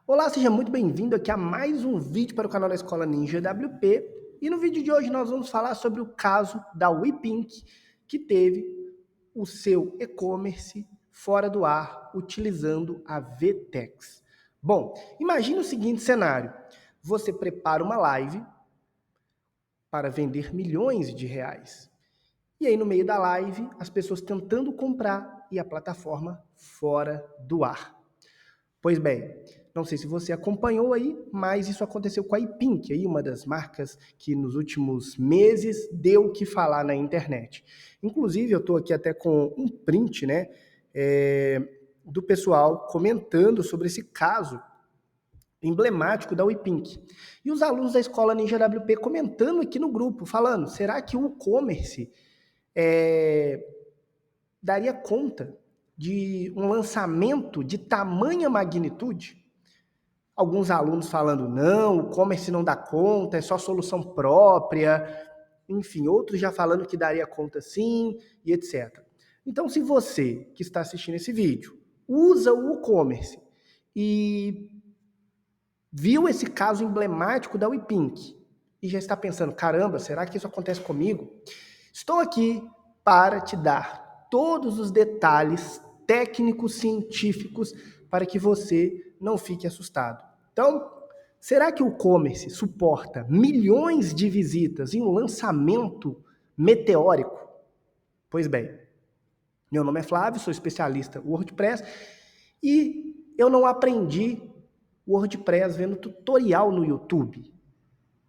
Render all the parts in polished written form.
Olá, seja muito bem-vindo aqui a mais um vídeo para o canal da Escola Ninja WP. E no vídeo de hoje nós vamos falar sobre o caso da WePink, que teve o seu e-commerce fora do ar utilizando a VTEX. Bom, imagine o seguinte cenário. Você prepara uma live para vender milhões de reais. E aí no meio da live, as pessoas tentando comprar e a plataforma fora do ar. Pois bem, não sei se você acompanhou aí, mas isso aconteceu com a iPink, aí uma das marcas que nos últimos meses deu o que falar na internet. Inclusive, eu estou aqui até com um print, né, do pessoal comentando sobre esse caso emblemático da WePink. E os alunos da Escola Ninja WP comentando aqui no grupo, falando, será que o e-commerce daria conta de um lançamento de tamanha magnitude? Alguns alunos falando, não, o e-commerce não dá conta, é só solução própria, enfim, outros já falando que daria conta sim, e etc. Então, se você que está assistindo esse vídeo usa o e-commerce e viu esse caso emblemático da WePink e já está pensando, caramba, será que isso acontece comigo? Estou aqui para te dar todos os detalhes técnicos, científicos, para que você não fique assustado. Então, será que o e-commerce suporta milhões de visitas em um lançamento meteórico? Pois bem, meu nome é Flávio, sou especialista em WordPress e eu não aprendi WordPress vendo tutorial no YouTube.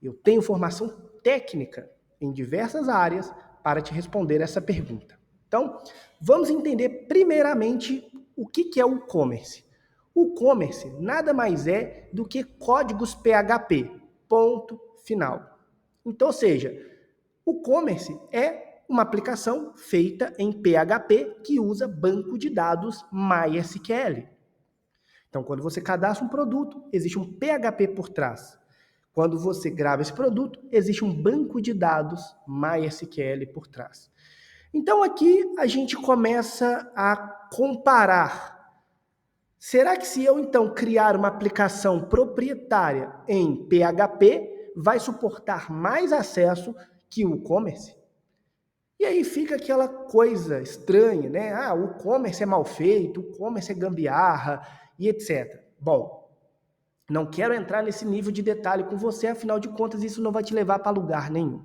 Eu tenho formação técnica em diversas áreas para te responder essa pergunta. Então, vamos entender primeiramente o que é o e-commerce. O e-commerce nada mais é do que códigos PHP, ponto final. Então, ou seja, o e-commerce é uma aplicação feita em PHP que usa banco de dados MySQL. Então, quando você cadastra um produto, existe um PHP por trás. Quando você grava esse produto, existe um banco de dados MySQL por trás. Então aqui a gente começa a comparar. Será que se eu então criar uma aplicação proprietária em PHP, vai suportar mais acesso que o e-commerce? E aí fica aquela coisa estranha, né? Ah, o e-commerce é mal feito, o e-commerce é gambiarra e etc. Bom, não quero entrar nesse nível de detalhe com você, afinal de contas isso não vai te levar para lugar nenhum,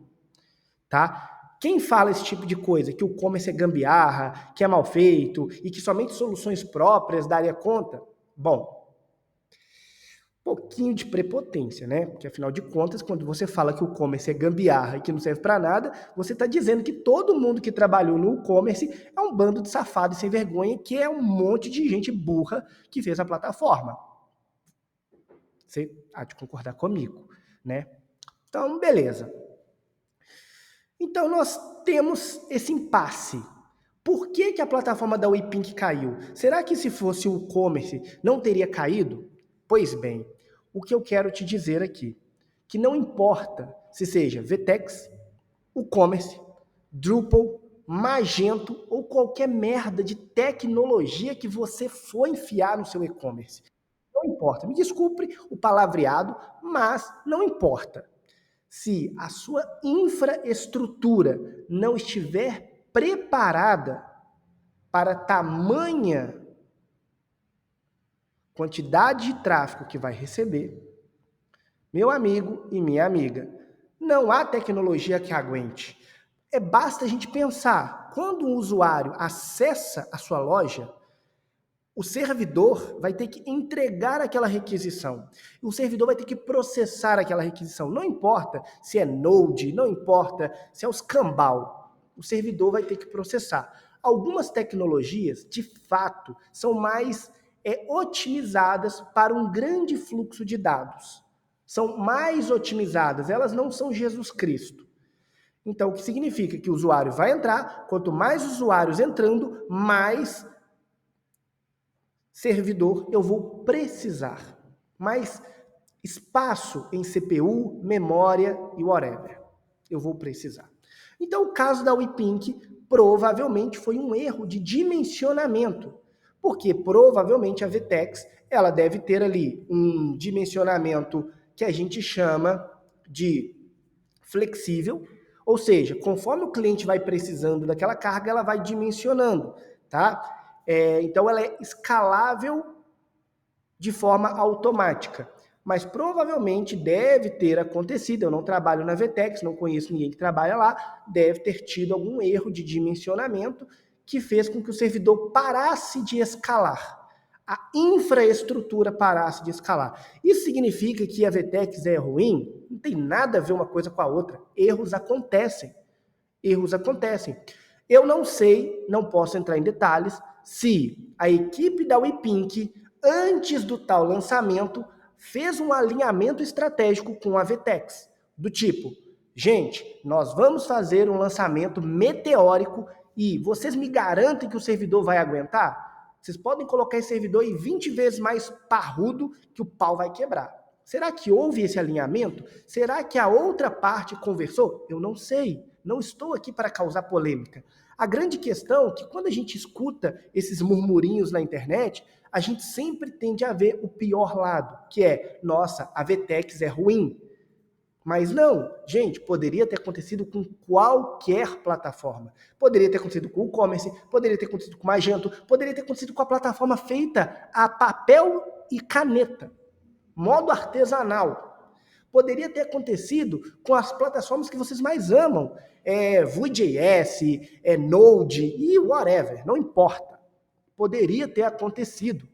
tá? Quem fala esse tipo de coisa, que o e-commerce é gambiarra, que é mal feito e que somente soluções próprias daria conta? Bom, pouquinho de prepotência, né? Porque afinal de contas, quando você fala que o e-commerce é gambiarra e que não serve para nada, você está dizendo que todo mundo que trabalhou no e-commerce é um bando de safado e sem vergonha, que é um monte de gente burra que fez a plataforma. Você há de concordar comigo, né? Então, beleza. Então, nós temos esse impasse. Por que a plataforma da WePink caiu? Será que se fosse o e-commerce não teria caído? Pois bem, o que eu quero te dizer aqui, que não importa se seja VTEX, WooCommerce, Drupal, Magento ou qualquer merda de tecnologia que você for enfiar no seu e-commerce. Não importa, me desculpe o palavreado, mas não importa. Se a sua infraestrutura não estiver preparada para tamanha quantidade de tráfego que vai receber, meu amigo e minha amiga, não há tecnologia que aguente. Basta a gente pensar, quando um usuário acessa a sua loja, o servidor vai ter que entregar aquela requisição. O servidor vai ter que processar aquela requisição. Não importa se é Node, não importa se é os Cambal. O servidor vai ter que processar. Algumas tecnologias, de fato, são mais otimizadas para um grande fluxo de dados. São mais otimizadas, elas não são Jesus Cristo. Então, o que significa que o usuário vai entrar, quanto mais usuários entrando, mais servidor eu vou precisar. Mais espaço em CPU, memória e whatever. Eu vou precisar. Então, o caso da WePink provavelmente foi um erro de dimensionamento. Porque provavelmente a VTEX ela deve ter ali um dimensionamento que a gente chama de flexível, ou seja, conforme o cliente vai precisando daquela carga, ela vai dimensionando, tá? Então ela é escalável de forma automática. Mas provavelmente deve ter acontecido, eu não trabalho na VTEX, não conheço ninguém que trabalha lá, deve ter tido algum erro de dimensionamento que fez com que o servidor parasse de escalar. A infraestrutura parasse de escalar. Isso significa que a VTEX é ruim? Não tem nada a ver uma coisa com a outra. Erros acontecem. Erros acontecem. Eu não sei, não posso entrar em detalhes, se a equipe da WePink, antes do tal lançamento, fez um alinhamento estratégico com a VTEX, do tipo, gente, nós vamos fazer um lançamento meteórico e vocês me garantem que o servidor vai aguentar? Vocês podem colocar esse servidor aí 20 vezes mais parrudo que o pau vai quebrar. Será que houve esse alinhamento? Será que a outra parte conversou? Eu não sei. Não estou aqui para causar polêmica. A grande questão é que quando a gente escuta esses murmurinhos na internet, a gente sempre tende a ver o pior lado, que é, nossa, a VTEX é ruim. Mas não, gente, poderia ter acontecido com qualquer plataforma. Poderia ter acontecido com o e-commerce, poderia ter acontecido com o Magento, poderia ter acontecido com a plataforma feita a papel e caneta, modo artesanal. Poderia ter acontecido com as plataformas que vocês mais amam, Vue.js, Node e whatever, não importa. Poderia ter acontecido.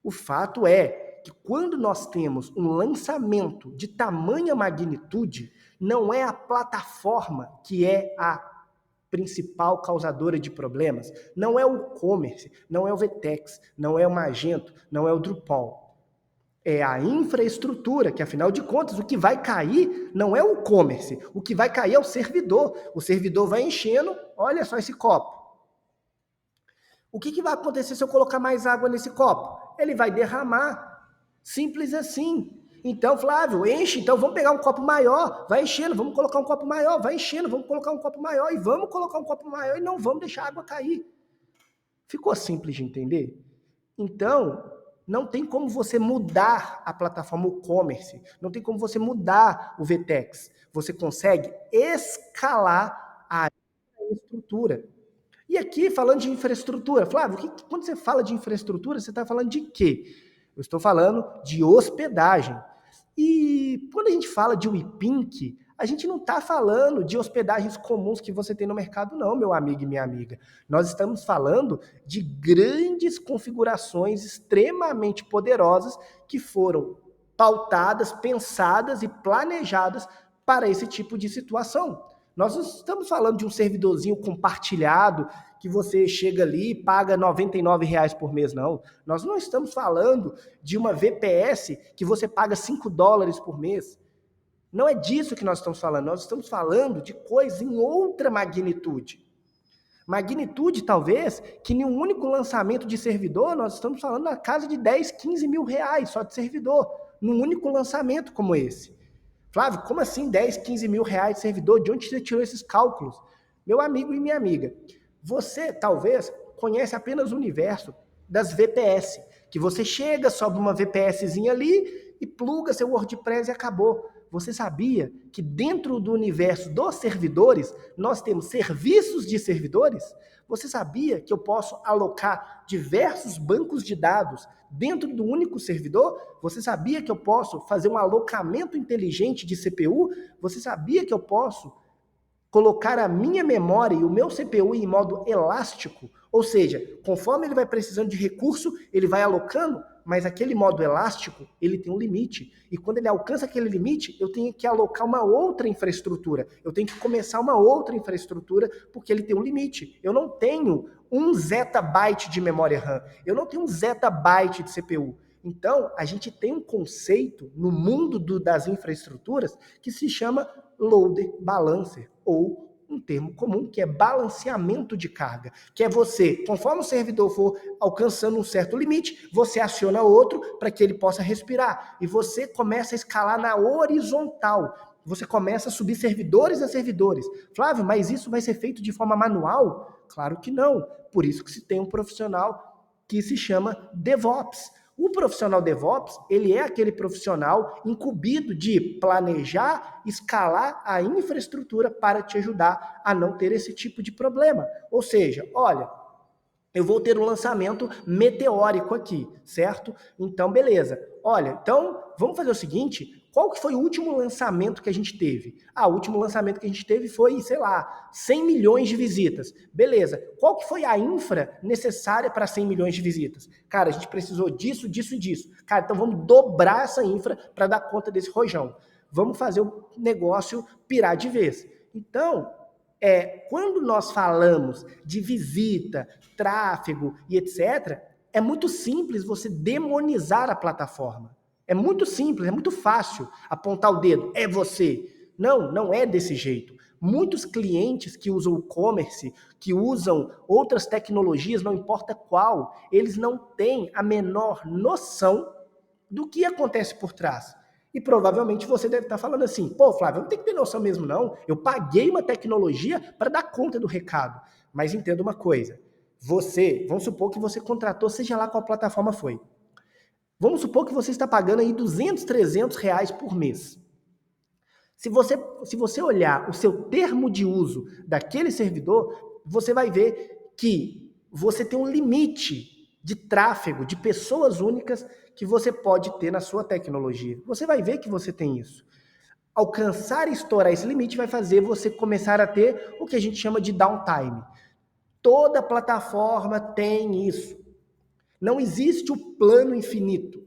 O fato é que quando nós temos um lançamento de tamanha magnitude, não é a plataforma que é a principal causadora de problemas, não é o e-commerce, não é o VTEX, não é o Magento, não é o Drupal. É a infraestrutura, que afinal de contas o que vai cair não é o e-commerce, o que vai cair é o servidor. O servidor vai enchendo, olha só esse copo. O que vai acontecer se eu colocar mais água nesse copo? Ele vai derramar. Simples assim. Então, Flávio, enche, então vamos pegar um copo maior, vai enchendo, vamos colocar um copo maior, vai enchendo, vamos colocar um copo maior e vamos colocar um copo maior e não vamos deixar a água cair. Ficou simples de entender? Então, não tem como você mudar a plataforma e-commerce, não tem como você mudar o VTEX. Você consegue escalar a infraestrutura. E aqui, falando de infraestrutura, Flávio, quando você fala de infraestrutura, você está falando de quê? Eu estou falando de hospedagem. E quando a gente fala de WePink, a gente não está falando de hospedagens comuns que você tem no mercado, não, meu amigo e minha amiga. Nós estamos falando de grandes configurações extremamente poderosas que foram pautadas, pensadas e planejadas para esse tipo de situação. Nós não estamos falando de um servidorzinho compartilhado que você chega ali e paga R$ 99 por mês, não. Nós não estamos falando de uma VPS que você paga $5 por mês. Não é disso que nós estamos falando. Nós estamos falando de coisa em outra magnitude. Magnitude, talvez, que em um único lançamento de servidor, nós estamos falando na casa de 10, 15 mil reais só de servidor, num único lançamento como esse. Flávio, como assim 10, 15 mil reais de servidor? De onde você tirou esses cálculos? Meu amigo e minha amiga, você talvez conhece apenas o universo das VPS, que você chega, sobe uma VPSzinha ali e pluga seu WordPress e acabou. Você sabia que dentro do universo dos servidores, nós temos serviços de servidores? Você sabia que eu posso alocar diversos bancos de dados dentro do único servidor? Você sabia que eu posso fazer um alocamento inteligente de CPU? Você sabia que eu posso colocar a minha memória e o meu CPU em modo elástico? Ou seja, conforme ele vai precisando de recurso, ele vai alocando, mas aquele modo elástico, ele tem um limite. E quando ele alcança aquele limite, eu tenho que alocar uma outra infraestrutura. Eu tenho que começar uma outra infraestrutura, porque ele tem um limite. Eu não tenho 1 zettabyte de memória RAM. Eu não tenho 1 zettabyte de CPU. Então, a gente tem um conceito no mundo das infraestruturas que se chama load balancer, ou um termo comum, que é balanceamento de carga, que é você, conforme o servidor for alcançando um certo limite, você aciona outro para que ele possa respirar, e você começa a escalar na horizontal, você começa a subir servidores a servidores. Flávio, mas isso vai ser feito de forma manual? Claro que não, por isso que se tem um profissional que se chama DevOps. O profissional DevOps, ele é aquele profissional incumbido de planejar, escalar a infraestrutura para te ajudar a não ter esse tipo de problema. Ou seja, olha, eu vou ter um lançamento meteórico aqui, certo? Então, beleza. Olha, então, vamos fazer o seguinte, qual que foi o último lançamento que a gente teve? O último lançamento que a gente teve foi, sei lá, 100 milhões de visitas. Beleza. Qual que foi a infra necessária para 100 milhões de visitas? Cara, a gente precisou disso, disso e disso. Cara, então vamos dobrar essa infra para dar conta desse rojão. Vamos fazer o negócio pirar de vez. Então, quando nós falamos de visita, tráfego e etc., é muito simples você demonizar a plataforma. É muito simples, é muito fácil apontar o dedo. É você. Não, não é desse jeito. Muitos clientes que usam o e-commerce, que usam outras tecnologias, não importa qual, eles não têm a menor noção do que acontece por trás. E provavelmente você deve estar falando assim, pô, Flávio, eu não tenho que ter noção mesmo não, eu paguei uma tecnologia para dar conta do recado. Mas entenda uma coisa, vamos supor que você contratou, seja lá qual plataforma foi, vamos supor que você está pagando aí 200, 300 reais por mês. Se você olhar o seu termo de uso daquele servidor, você vai ver que você tem um limite de tráfego, de pessoas únicas que você pode ter na sua tecnologia. Você vai ver que você tem isso. Alcançar e estourar esse limite vai fazer você começar a ter o que a gente chama de downtime. Toda plataforma tem isso. Não existe o plano infinito.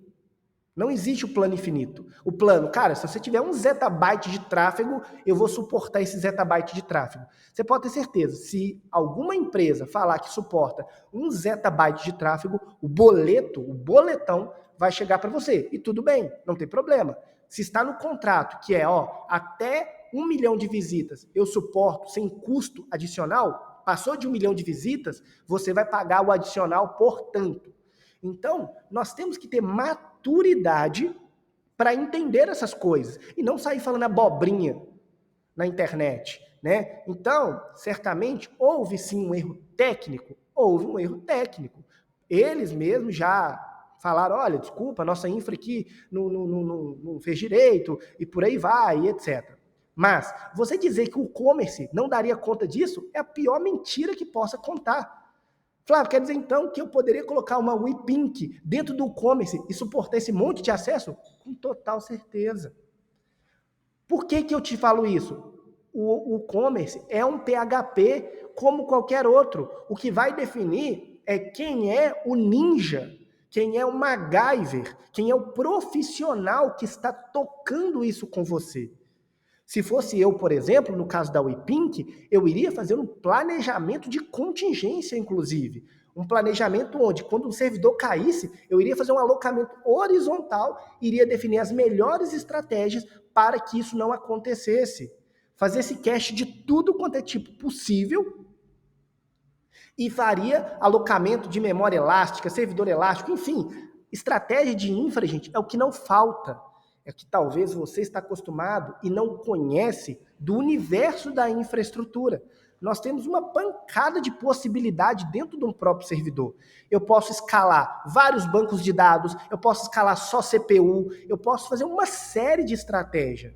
Não existe o plano infinito. O plano, cara, se você tiver 1 zettabyte de tráfego, eu vou suportar esse zettabyte de tráfego. Você pode ter certeza, se alguma empresa falar que suporta 1 zettabyte de tráfego, o boletão vai chegar para você. E tudo bem, não tem problema. Se está no contrato que até 1 milhão de visitas eu suporto sem custo adicional, passou de 1 milhão de visitas, você vai pagar o adicional por tanto. Então, nós temos que ter maturidade para entender essas coisas e não sair falando abobrinha na internet, né? Então, certamente, houve sim um erro técnico, Eles mesmos já falaram, olha, desculpa, nossa infra aqui não fez direito e por aí vai, e etc. Mas você dizer que o e-commerce não daria conta disso é a pior mentira que possa contar. Flávio, quer dizer então que eu poderia colocar uma WePink dentro do e-commerce e suportar esse monte de acesso? Com total certeza. Por que eu te falo isso? O e-commerce é um PHP como qualquer outro. O que vai definir é quem é o ninja, quem é o MacGyver, quem é o profissional que está tocando isso com você. Se fosse eu, por exemplo, no caso da WePink, eu iria fazer um planejamento de contingência, inclusive. Um planejamento onde, quando um servidor caísse, eu iria fazer um alocamento horizontal, iria definir as melhores estratégias para que isso não acontecesse. Fazer esse cache de tudo quanto é tipo possível e faria alocamento de memória elástica, servidor elástico, enfim. Estratégia de infra, gente, é o que não falta. É que talvez você está acostumado e não conhece do universo da infraestrutura. Nós temos uma pancada de possibilidade dentro de um próprio servidor. Eu posso escalar vários bancos de dados, eu posso escalar só CPU, eu posso fazer uma série de estratégias,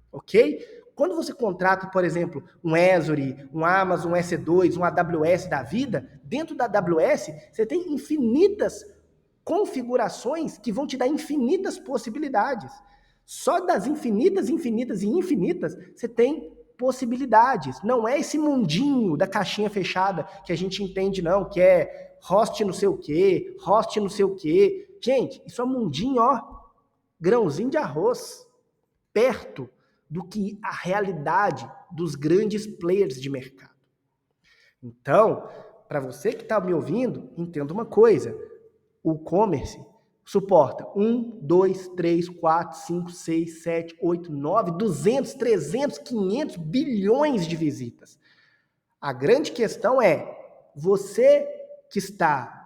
ok? Quando você contrata, por exemplo, um Azure, um Amazon EC2, um AWS da vida, dentro da AWS você tem infinitas configurações que vão te dar infinitas possibilidades. Só das infinitas, você tem possibilidades. Não é esse mundinho da caixinha fechada que a gente entende, não, que é host não sei o quê, host não sei o quê. Gente, isso é um mundinho, grãozinho de arroz, perto do que a realidade dos grandes players de mercado. Então, para você que está me ouvindo, entenda uma coisa. O e-commerce suporta 1, 2, 3, 4, 5, 6, 7, 8, 9, 200, 300, 500 bilhões de visitas. A grande questão é, você que está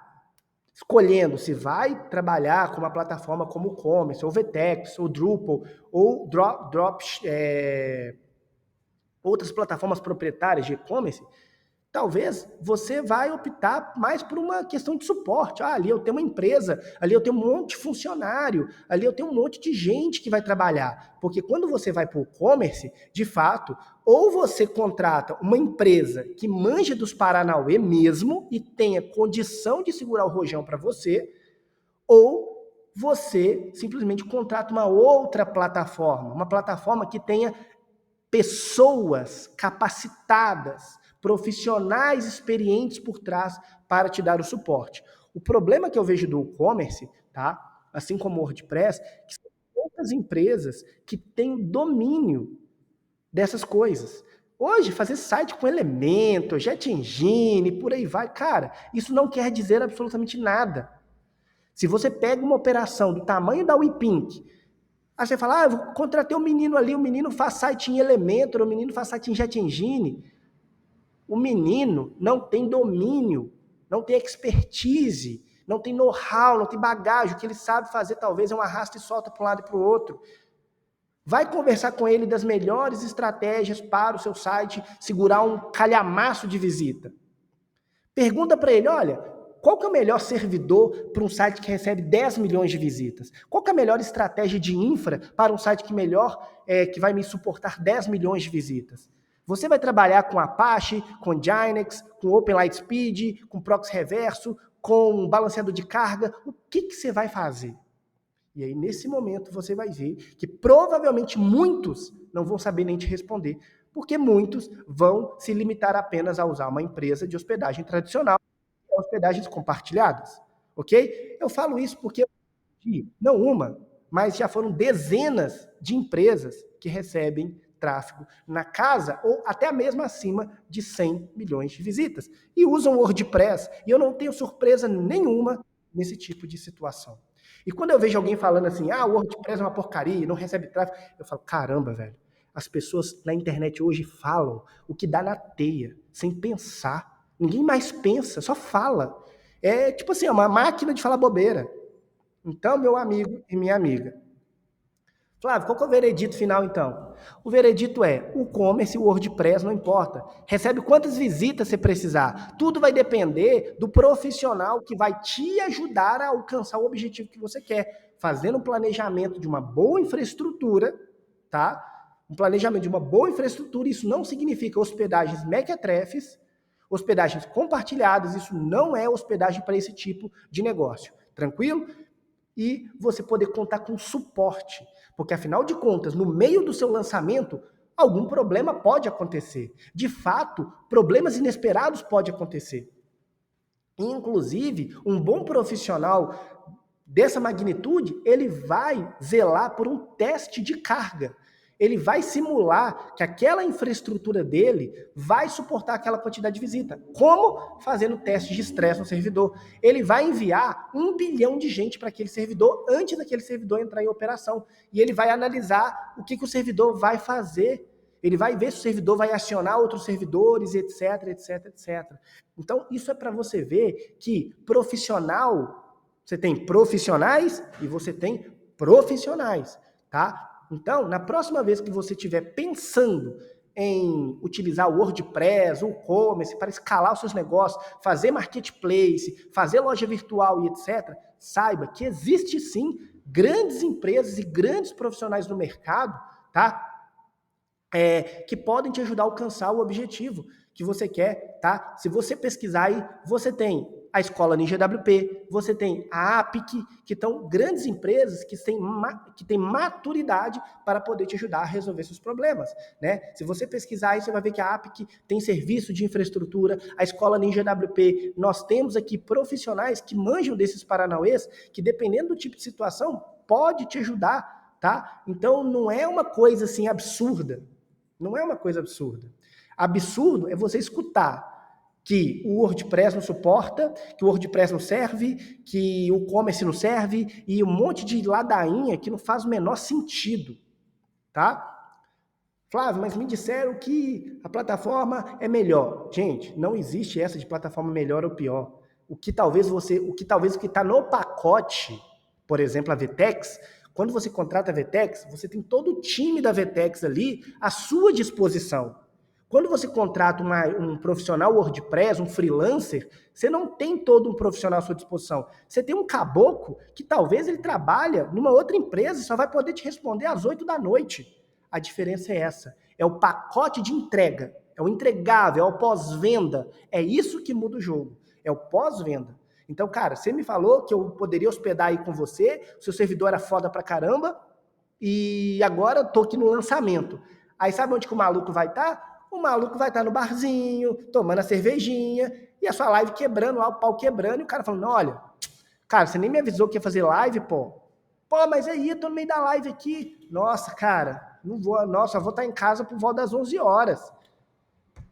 escolhendo se vai trabalhar com uma plataforma como o e-commerce, ou Vtex, ou Drupal, ou outras plataformas proprietárias de e-commerce, Talvez você vai optar mais por uma questão de suporte. Ah, ali eu tenho uma empresa, ali eu tenho um monte de funcionário, ali eu tenho um monte de gente que vai trabalhar. Porque quando você vai para o e-commerce, de fato, ou você contrata uma empresa que manja dos Paranauê mesmo e tenha condição de segurar o rojão para você, ou você simplesmente contrata uma outra plataforma, uma plataforma que tenha pessoas capacitadas, profissionais experientes por trás para te dar o suporte. O problema que eu vejo do e-commerce, tá? Assim como o WordPress, que são poucas empresas que têm domínio dessas coisas. Hoje, fazer site com Elementor, Jet Engine, por aí vai, cara, isso não quer dizer absolutamente nada. Se você pega uma operação do tamanho da WePink, aí você fala, eu contratei um menino ali, o menino faz site em Elementor, o menino faz site em Jet Engine. O menino não tem domínio, não tem expertise, não tem know-how, não tem bagagem. O que ele sabe fazer talvez é um arrasta e solta para um lado e para o outro. Vai conversar com ele das melhores estratégias para o seu site segurar um calhamaço de visita. Pergunta para ele, olha, qual que é o melhor servidor para um site que recebe 10 milhões de visitas? Qual que é a melhor estratégia de infra para um site que vai me suportar 10 milhões de visitas? Você vai trabalhar com Apache, com Nginx, com OpenLightSpeed, com proxy reverso, com balanceador de carga? O que você vai fazer? E aí, nesse momento, você vai ver que provavelmente muitos não vão saber nem te responder, porque muitos vão se limitar apenas a usar uma empresa de hospedagem tradicional, hospedagens compartilhadas, ok? Eu falo isso porque não uma, mas já foram dezenas de empresas que recebem tráfego na casa ou até mesmo acima de 100 milhões de visitas e usam o WordPress, e eu não tenho surpresa nenhuma nesse tipo de situação. E quando eu vejo alguém falando assim, o WordPress é uma porcaria, não recebe tráfego, eu falo, caramba, velho, as pessoas na internet hoje falam o que dá na teia, sem pensar. Ninguém mais pensa, só fala. É tipo assim, é uma máquina de falar bobeira. Então, meu amigo e minha amiga, Flávio, qual que é o veredito final então? O veredito é, o e-commerce, o WordPress, não importa. Recebe quantas visitas você precisar. Tudo vai depender do profissional que vai te ajudar a alcançar o objetivo que você quer. Fazendo um planejamento de uma boa infraestrutura, tá? Um planejamento de uma boa infraestrutura, isso não significa hospedagens mequetrefes, hospedagens compartilhadas, isso não é hospedagem para esse tipo de negócio. Tranquilo? E você poder contar com suporte. Porque, afinal de contas, no meio do seu lançamento, algum problema pode acontecer. De fato, problemas inesperados podem acontecer. Inclusive, um bom profissional dessa magnitude, ele vai zelar por um teste de carga. Ele vai simular que aquela infraestrutura dele vai suportar aquela quantidade de visita. Como? Fazendo teste de estresse no servidor. Ele vai enviar 1 bilhão de gente para aquele servidor antes daquele servidor entrar em operação. E ele vai analisar o que o servidor vai fazer. Ele vai ver se o servidor vai acionar outros servidores, etc, etc, etc. Então, isso é para você ver que você tem profissionais e você tem profissionais, tá? Então, na próxima vez que você estiver pensando em utilizar o WordPress, o e-commerce para escalar os seus negócios, fazer marketplace, fazer loja virtual e etc., saiba que existe sim grandes empresas e grandes profissionais no mercado, tá? Que podem te ajudar a alcançar o objetivo que você quer, tá? Se você pesquisar aí, você tem a Escola Ninja WP, você tem a APIC, que estão grandes empresas que têm maturidade para poder te ajudar a resolver seus problemas, né? Se você pesquisar aí, você vai ver que a APIC tem serviço de infraestrutura, a Escola Ninja WP, nós temos aqui profissionais que manjam desses paranauês, que dependendo do tipo de situação, pode te ajudar, tá? Então, não é uma coisa assim absurda, não é uma coisa absurda. Absurdo é você escutar que o WordPress não suporta, que o WordPress não serve, que o e-commerce não serve e um monte de ladainha que não faz o menor sentido, tá? Flávio, mas me disseram que a plataforma é melhor. Gente, não existe essa de plataforma melhor ou pior. O que talvez o que está no pacote, por exemplo, a Vtex, quando você contrata a Vtex, você tem todo o time da Vtex ali à sua disposição. Quando você contrata um profissional WordPress, um freelancer, você não tem todo um profissional à sua disposição. Você tem um caboclo que talvez ele trabalha numa outra empresa e só vai poder te responder às 8 da noite. A diferença é essa. É o pacote de entrega. É o entregável, é o pós-venda. É isso que muda o jogo. É o pós-venda. Então, cara, você me falou que eu poderia hospedar aí com você, seu servidor era foda pra caramba, e agora eu tô aqui no lançamento. Aí sabe onde que o maluco vai estar? O maluco vai estar no barzinho, tomando a cervejinha, e a sua live quebrando lá, o pau quebrando, e o cara falando, olha, cara, você nem me avisou que ia fazer live, pô. Pô, mas aí, eu tô no meio da live aqui. Nossa, cara, não vou, nossa, eu vou estar em casa por volta das 11 horas.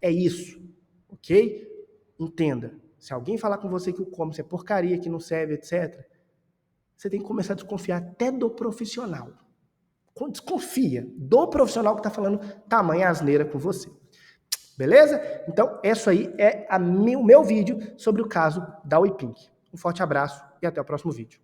É isso, ok? Entenda, se alguém falar com você que o e-commerce é porcaria, que não serve, etc., você tem que começar a desconfiar até do profissional. Desconfia do profissional que está falando tamanha asneira com você. Beleza? Então, isso aí é o meu vídeo sobre o caso da WePink. Um forte abraço e até o próximo vídeo.